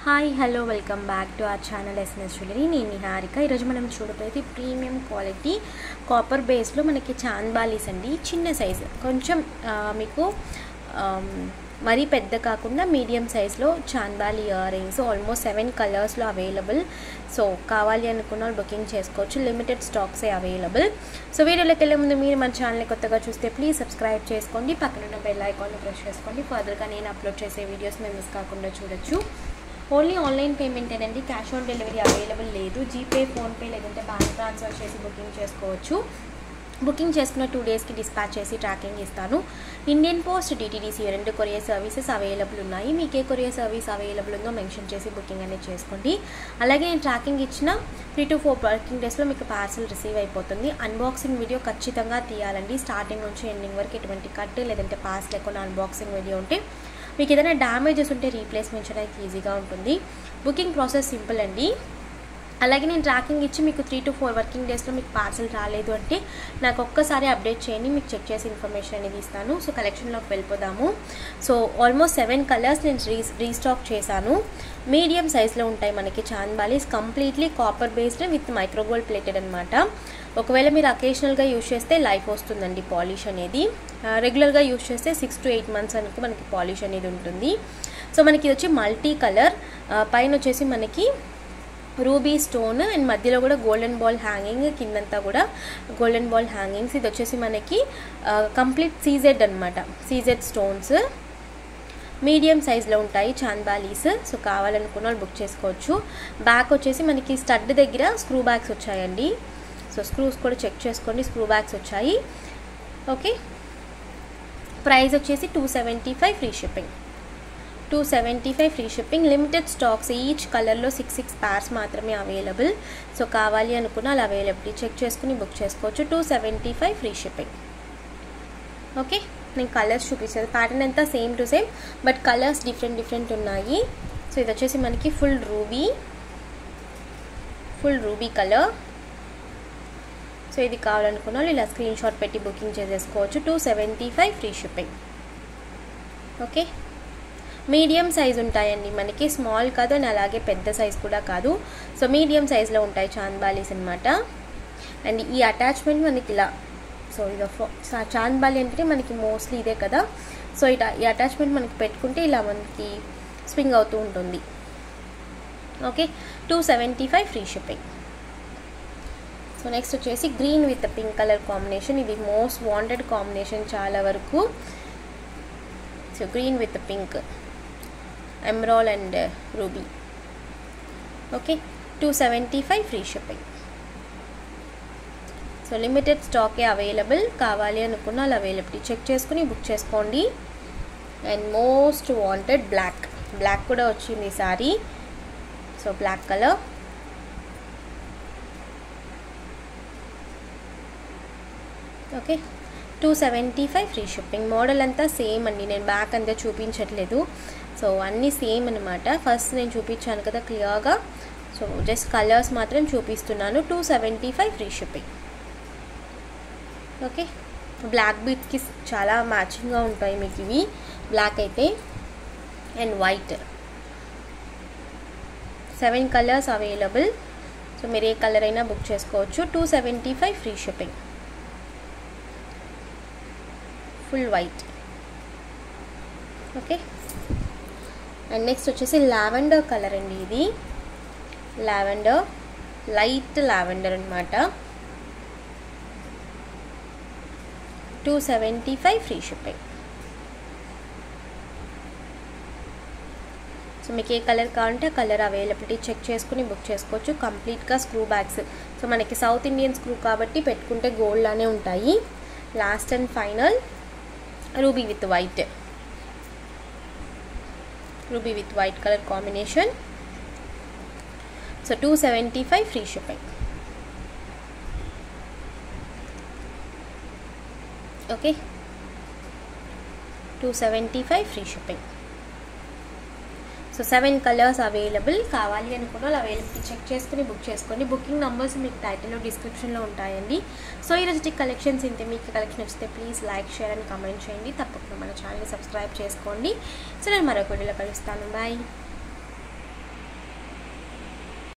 Hi hello welcome back to our channel SNS jewellery. నేను నిహారిక. ఈరోజు మనం చూడబోయేది ప్రీమియం క్వాలిటీ కాపర్ బేస్లో మనకి చాంద్బాలీస్ అండి. చిన్న సైజు, కొంచెం మీకు మరీ పెద్ద కాకుండా మీడియం సైజ్లో చాంద్బాలీ ఇయర్ రింగ్స్ ఆల్మోస్ట్ 7 కలర్స్లో అవైలబుల్. సో కావాలి అనుకున్న వాళ్ళు బుకింగ్ చేసుకోవచ్చు. లిమిటెడ్ స్టాక్సే అవైలబుల్. సో వీడియోలోకి వెళ్ళే ముందు మీరు మన ఛానల్ని కొత్తగా చూస్తే ప్లీజ్ సబ్స్క్రైబ్ చేసుకోండి, పక్కన ఉన్న బెల్ ఐకాన్ని ప్రెస్ చేసుకోండి. ఫర్దర్గా నేను అప్లోడ్ చేసే వీడియోస్ మీరు మిస్ కాకుండా చూడొచ్చు. ఓన్లీ ఆన్లైన్ పేమెంట్ అండి, క్యాష్ ఆన్ డెలివరీ అవైలబుల్ లేదు. జీపే, ఫోన్పే లేదంటే బ్యాంక్ ట్రాన్స్ఫర్ చేసి బుకింగ్ చేసుకోవచ్చు. బుకింగ్ చేసుకున్న 2 డేస్కి డిస్పాచ్ చేసి ట్రాకింగ్ ఇస్తాను. Indian post, DTDC 2 courier services available ఉన్నాయి. మీకు ఏ కొరియర్ సర్వీస్ అవైలబుల్ ఉందో మెన్షన్ చేసి బుకింగ్ అనేది చేసుకోండి. అలాగే నేను ట్రాకింగ్ ఇచ్చిన 3 to 4 వర్కింగ్ డేస్లో మీకు పార్సల్ రిసీవ్ అయిపోతుంది. అన్బాక్సింగ్ వీడియో ఖచ్చితంగా తీయాలండి. స్టార్టింగ్ నుంచి ఎండింగ్ వరకు ఎటువంటి కట్ లేదంటే పాస్ లేకుండా అన్బాక్సింగ్ వీడియో ఉంటే మీకు ఏదైనా డ్యామేజెస్ ఉంటే రీప్లేస్మెంట్ చేయడానికి ఈజీగా ఉంటుంది. బుకింగ్ ప్రాసెస్ సింపుల్ అండి. అలాగే నేను ట్రాకింగ్ ఇచ్చి మీకు 3 to 4 వర్కింగ్ డేస్లో మీకు పార్సల్ రాలేదు అంటే నాకు ఒక్కసారి అప్డేట్ చేయండి, మీకు చెక్ చేసి ఇన్ఫర్మేషన్ అనేది ఇస్తాను. సో కలెక్షన్లోకి వెళ్ళిపోదాము. సో ఆల్మోస్ట్ 7 కలర్స్ నేను రీస్టాక్ చేశాను. మీడియం సైజ్లో ఉంటాయి మనకి chandbalis. Completely copper based with micro gold plated అనమాట. ఒకవేళ మీరు అకేషనల్గా యూజ్ చేస్తే లైఫ్ వస్తుందండి పాలిష్ అనేది. రెగ్యులర్గా యూజ్ చేస్తే 6 to 8 months వరకు మనకి పాలిష్ అనేది ఉంటుంది. సో మనకి ఇది వచ్చి మల్టీ కలర్, పైన వచ్చేసి మనకి రూబీ స్టోన్ అండ్ మధ్యలో కూడా గోల్డెన్ బాల్ హ్యాంగింగ్, కిందంతా కూడా గోల్డెన్ బాల్ హ్యాంగింగ్స్. ఇది వచ్చేసి మనకి కంప్లీట్ సీజెడ్ అనమాట, సీజెడ్ స్టోన్స్. మీడియం సైజ్లో ఉంటాయి చాంద్బాలీస్. సో కావాలనుకున్న వాళ్ళు బుక్ చేసుకోవచ్చు. బ్యాక్ వచ్చేసి మనకి స్టడ్ దగ్గర స్క్రూ బ్యాగ్స్ వచ్చాయండి. సో స్క్రూస్ కూడా చెక్ చేసుకోండి, స్క్రూ బ్యాగ్స్ వచ్చాయి. ఓకే, ప్రైస్ వచ్చేసి 275 free shipping. 275 free shipping. Limited stocks, each కలర్లో 6 pairs మాత్రమే అవైలబుల్. సో కావాలి అనుకున్న వాళ్ళు అవైలబిలిటీ చెక్ చేసుకుని బుక్ చేసుకోవచ్చు. 275 ఫ్రీ షిప్పింగ్. ఓకే, నేను కలర్స్ చూపిస్తాను. ప్యాటర్న్ అంతా same to same, but colours different ఉన్నాయి. సో ఇది వచ్చేసి మనకి ఫుల్ రూబీ కలర్. సో ఇది కావాలనుకున్న వాళ్ళు ఇలా స్క్రీన్ షాట్ పెట్టి బుకింగ్ చేసేసుకోవచ్చు. 275 free shipping. Okay, medium size ఉంటాయండి మనకి, స్మాల్ కాదు అండ్ అలాగే పెద్ద సైజ్ కూడా కాదు. సో మీడియం సైజ్లో ఉంటాయి చాంద్బాలీస్ అనమాట. అండ్ ఈ అటాచ్మెంట్ మనకి ఇలా, సో ఇది చాంద్బాలీ అంటే మనకి మోస్ట్లీ ఇదే కదా. సో ఈ అటాచ్మెంట్ మనకి పెట్టుకుంటే ఇలా మనకి స్వింగ్ అవుతూ ఉంటుంది. Okay, 275 free shipping. So next వచ్చేసి green with pink colour combination. ఇది మోస్ట్ వాంటెడ్ కాంబినేషన్ చాలా వరకు. So green with pink, emerald and ruby. Okay, 275 free shipping. So limited స్టాకే అవైలబుల్. కావాలి అనుకున్న వాళ్ళు అవైలబిలిటీ చెక్ చేసుకుని బుక్ చేసుకోండి. అండ్ మోస్ట్ వాంటెడ్ బ్లాక్ కూడా వచ్చింది ఈసారి. So black colour. Okay, 275 free shipping. Model అంతా సేమ్ అండి, నేను బ్యాక్ అంతా చూపించట్లేదు. సో అన్నీ సేమ్ అనమాట. ఫస్ట్ నేను చూపించాను కదా క్లియర్గా. సో జస్ట్ కలర్స్ మాత్రం చూపిస్తున్నాను. 275 ఫ్రీ షిప్పింగ్. ఓకే, బ్లాక్ బీట్స్కి చాలా మ్యాచింగ్గా ఉంటాయి మీకు ఇవి. బ్లాక్ అయితే and white, 7 colours available. So మీరు ఏ కలర్ అయినా బుక్ చేసుకోవచ్చు. 275 free shipping. Full white. Okay, and next వచ్చేసి లావెండర్ కలర్ అండి. ఇది లావెండర్, లైట్ లావెండర్ అనమాట. 275 ఫ్రీ షిప్పింగ్. సో మీకు ఏ కలర్ కావాలంటే ఆ కలర్ అవైలబిలిటీ చెక్ చేసుకుని బుక్ చేసుకోవచ్చు. కంప్లీట్గా స్క్రూ బ్యాగ్స్. సో మనకి సౌత్ ఇండియన్ స్క్రూ కాబట్టి పెట్టుకుంటే గోల్డ్ లానే ఉంటాయి. Last and final ruby with white colour combination. So 275 free shipping. Okay, 275 free shipping. So 7 colours available. కావాలి అనుకున్న వాళ్ళు అవైలబిలిటీ చెక్ చేసుకుని బుక్ చేసుకోండి. బుకింగ్ నెంబర్స్ మీకు టైటిల్లో డిస్క్రిప్షన్లో ఉంటాయండి. సో ఈరోజు కలెక్షన్స్ ఇంతే. మీకు కలెక్షన్ వస్తే please like, share and comment చేయండి. తప్పకుండా మన ఛానల్ని సబ్స్క్రైబ్ చేసుకోండి. సో నేను మరొక వీడియోలో కలుస్తాను. బాయ్.